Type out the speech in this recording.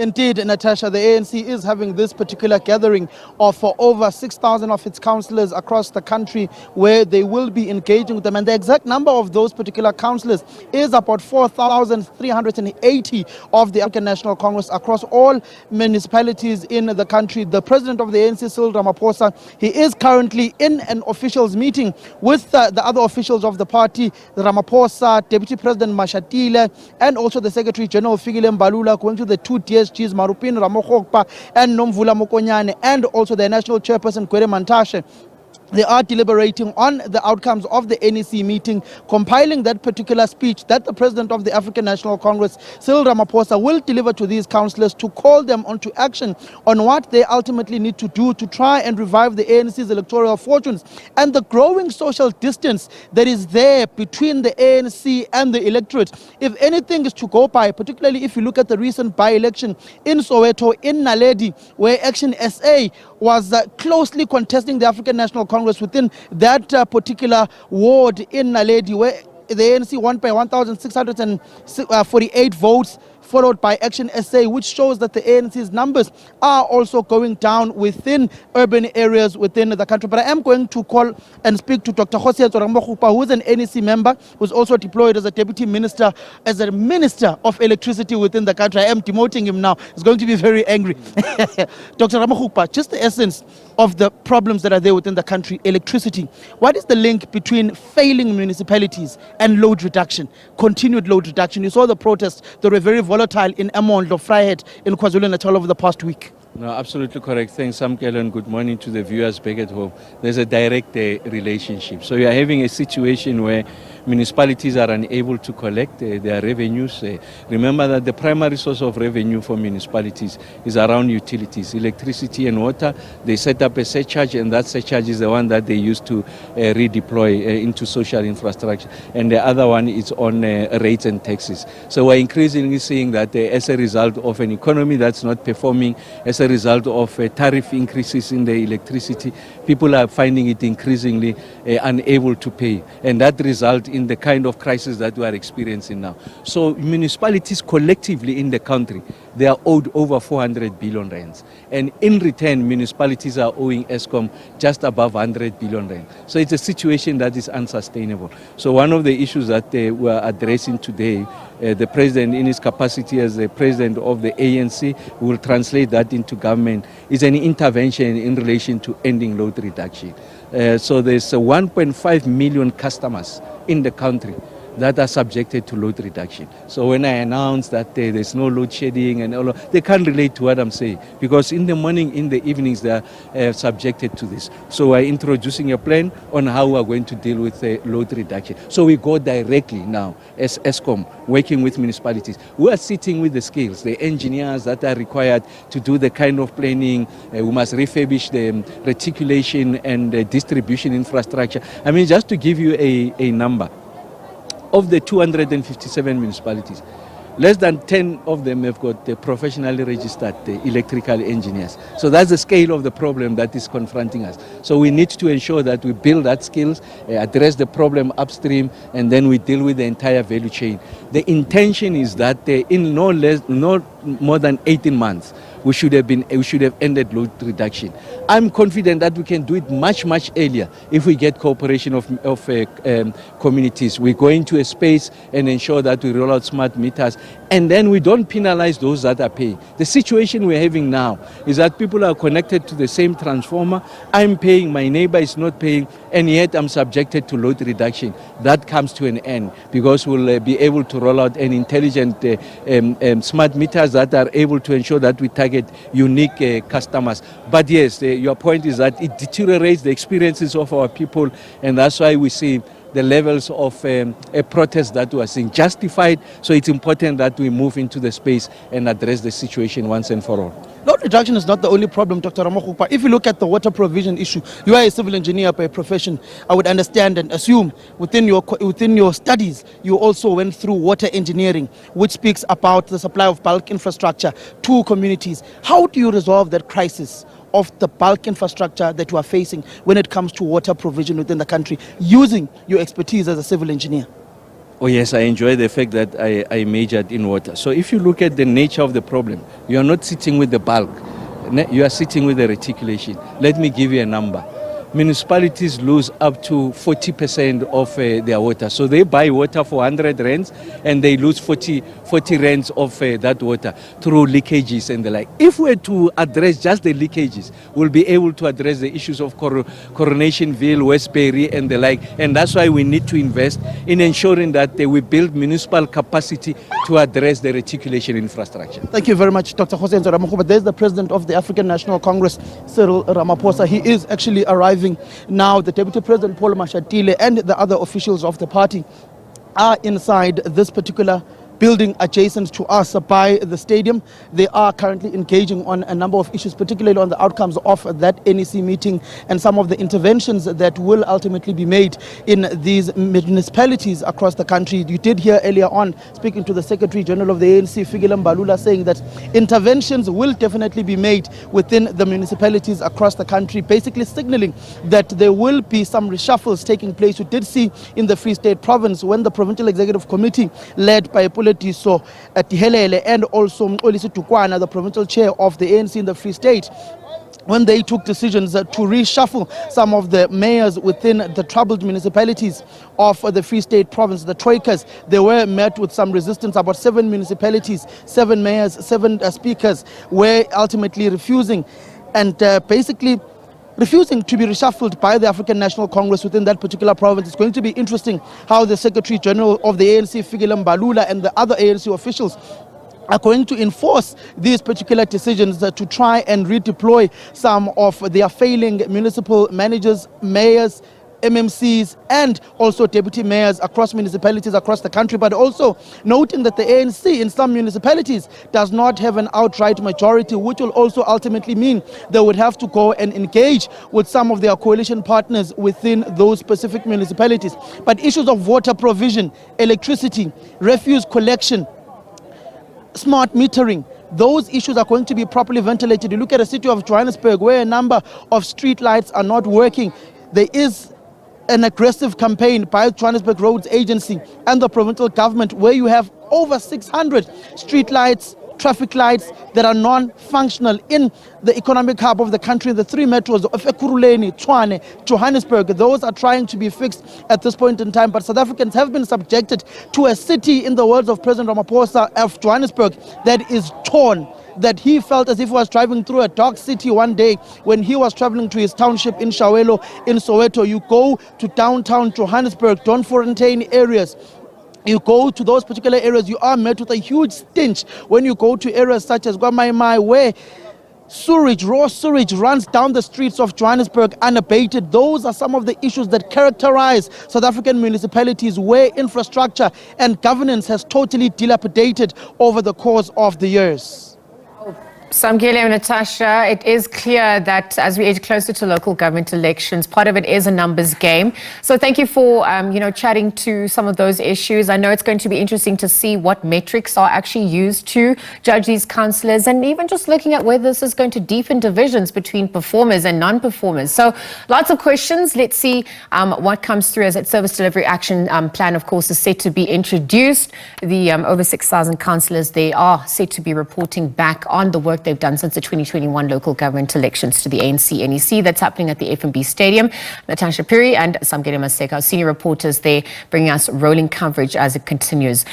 Indeed, Natasha, the ANC is having this particular gathering of over 6,000 of its councillors across the country where they will be engaging with them. And the exact number of those particular councillors is about 4,380 of the African National Congress across all municipalities in the country. The president of the ANC, Cyril Ramaphosa, he is currently in an officials meeting with the other officials of the party, Ramaphosa, Deputy President Mashatile, and also the Secretary General Fikile Mbalula, going to the two DSGs, Marupin Ramokgopa and Nomvula Mokonyane, and also the National Chairperson, Kwere Mantashe. They are deliberating on the outcomes of the NEC meeting, compiling that particular speech that the President of the African National Congress, Cyril Ramaphosa, will deliver to these councillors to call them onto action on what they ultimately need to do to try and revive the ANC's electoral fortunes and the growing social distance that is there between the ANC and the electorate. If anything is to go by, particularly if you look at the recent by-election in Soweto, in Naledi, where Action SA was closely contesting the African National Congress within that particular ward in Naledi, where the ANC won by 1,648 votes, followed by Action SA, which shows that the ANC's numbers are also going down within urban areas within the country. But I am going to call and speak to Dr Kgosientsho Ramokgopa, who is an NEC member, who is also deployed as a deputy minister, as a minister of electricity within the country. I am demoting him now. He's going to be very angry. Dr Ramokgopa, just the essence of the problems that are there within the country, electricity. What is the link between failing municipalities and load reduction, continued load reduction? You saw the protests that were very volatile in Emondlo, Vryheid, in KwaZulu-Natal over the past week. No, absolutely correct. Thanks, Samkele, and good morning to the viewers back at home. There's a direct relationship. So you are having a situation where municipalities are unable to collect their revenues. Remember that the primary source of revenue for municipalities is around utilities, electricity and water. They set up a surcharge, and that surcharge is the one that they use to redeploy into social infrastructure. And the other one is on rates and taxes. So we're increasingly seeing that as a result of an economy that's not performing, as a result of tariff increases in the electricity, people are finding it increasingly unable to pay. And that results in the kind of crisis that we are experiencing now. So municipalities collectively in the country, they are owed over 400 billion rands. And in return, municipalities are owing ESCOM just above 100 billion rand. So it's a situation that is unsustainable. So one of the issues that we are addressing today, the president in his capacity as the president of the ANC will translate that into government, is an intervention in relation to ending load reduction. So there's 1.5 million customers in the country that are subjected to load reduction. So when I announce that there's no load shedding and all, they can't relate to what I'm saying, because in the morning, in the evenings, they are subjected to this. So we're introducing a plan on how we're going to deal with load reduction. So we go directly now as ESCOM, working with municipalities. We are sitting with the skills, the engineers that are required to do the kind of planning. We must refurbish the reticulation and the distribution infrastructure. I mean, just to give you a number, of the 257 municipalities, less than 10 of them have got professionally registered electrical engineers. So that's the scale of the problem that is confronting us. So we need to ensure that we build that skills, address the problem upstream, and then we deal with the entire value chain. The intention is that in no more than 18 months, we should have ended load reduction. I'm confident that we can do it much earlier if we get cooperation of communities. We go into a space and ensure that we roll out smart meters, and then we don't penalize those that are paying. The situation we're having now is that people are connected to the same transformer. I'm paying, my neighbor is not paying, and yet I'm subjected to load reduction. That comes to an end because we'll be able to roll out an intelligent smart meters that are able to ensure that we target unique customers. But yes, your point is that it deteriorates the experiences of our people, and that's why we see the levels of a protest that we are seeing justified. So it's important that we move into the space and address the situation once and for all. Load reduction is not the only problem, Dr. Ramokgopa. If you look at the water provision issue, you are a civil engineer by profession. I would understand and assume within your studies, you also went through water engineering, which speaks about the supply of bulk infrastructure to communities. How do you resolve that crisis of the bulk infrastructure that you are facing when it comes to water provision within the country, using your expertise as a civil engineer? Oh yes, I enjoy the fact that I majored in water. So if you look at the nature of the problem, you are not sitting with the bulk, you are sitting with the reticulation. Let me give you a number. Municipalities lose up to 40% of their water. So they buy water for 100 rands and they lose 40 rands of that water through leakages and the like. If we're to address just the leakages, we'll be able to address the issues of Coronationville, Westbury and the like. And that's why we need to invest in ensuring that we build municipal capacity to address the reticulation infrastructure. Thank you very much, Dr. Kgosientsho Ramokgopa. There's the President of the African National Congress, Cyril Ramaphosa. He is actually arriving now. The Deputy President, Paul Mashatile, and the other officials of the party are inside this particular building adjacent to us by the stadium. They are currently engaging on a number of issues, particularly on the outcomes of that NEC meeting and some of the interventions that will ultimately be made in these municipalities across the country. You did hear earlier on, speaking to the Secretary General of the ANC, Samkele Maseko, saying that interventions will definitely be made within the municipalities across the country, basically signaling that there will be some reshuffles taking place. You did see in the Free State province when the Provincial Executive Committee, led by Tiso Tihelele and also Mxolisi Tukwana, the provincial chair of the ANC in the Free State, when they took decisions to reshuffle some of the mayors within the troubled municipalities of the Free State province, the Troikas, they were met with some resistance. About 7 municipalities, 7 mayors, 7 speakers were ultimately refusing and basically refusing to be reshuffled by the African National Congress within that particular province. It's going to be interesting how the Secretary General of the ANC, Samkele Maseko, and the other ANC officials are going to enforce these particular decisions to try and redeploy some of their failing municipal managers, mayors, MMCs and also deputy mayors across municipalities across the country, but also noting that the ANC in some municipalities does not have an outright majority, which will also ultimately mean they would have to go and engage with some of their coalition partners within those specific municipalities. But issues of water provision, electricity, refuse collection, smart metering, those issues are going to be properly ventilated. You look at the city of Johannesburg where a number of street lights are not working. There is an aggressive campaign by Johannesburg Roads Agency and the provincial government where you have over 600 street lights, traffic lights that are non-functional in the economic hub of the country, the 3 metros of Ekurhuleni, Tshwane, Johannesburg. Those are trying to be fixed at this point in time, but South Africans have been subjected to a city, in the words of President Ramaphosa, of Johannesburg, that is torn, that he felt as if he was driving through a dark city one day when he was traveling to his township in Shawelo in Soweto. You go to downtown Johannesburg, Donfontein areas, you go to those particular areas, you are met with a huge stench. When you go to areas such as Gwamaimai, where sewage, raw sewage runs down the streets of Johannesburg unabated. Those are some of the issues that characterize South African municipalities where infrastructure and governance has totally dilapidated over the course of the years. Samkele and Natasha, it is clear that as we age closer to local government elections, part of it is a numbers game. So thank you for, chatting to some of those issues. I know it's going to be interesting to see what metrics are actually used to judge these councillors and even just looking at whether this is going to deepen divisions between performers and non-performers. So lots of questions. Let's see what comes through as that service delivery action plan, of course, is set to be introduced. The over 6,000 councillors, they are set to be reporting back on the work they've done since the 2021 local government elections to the ANC NEC. That's happening at the FNB Stadium. Natasha Puri and Samkele Maseko, senior reporters there, bringing us rolling coverage as it continues.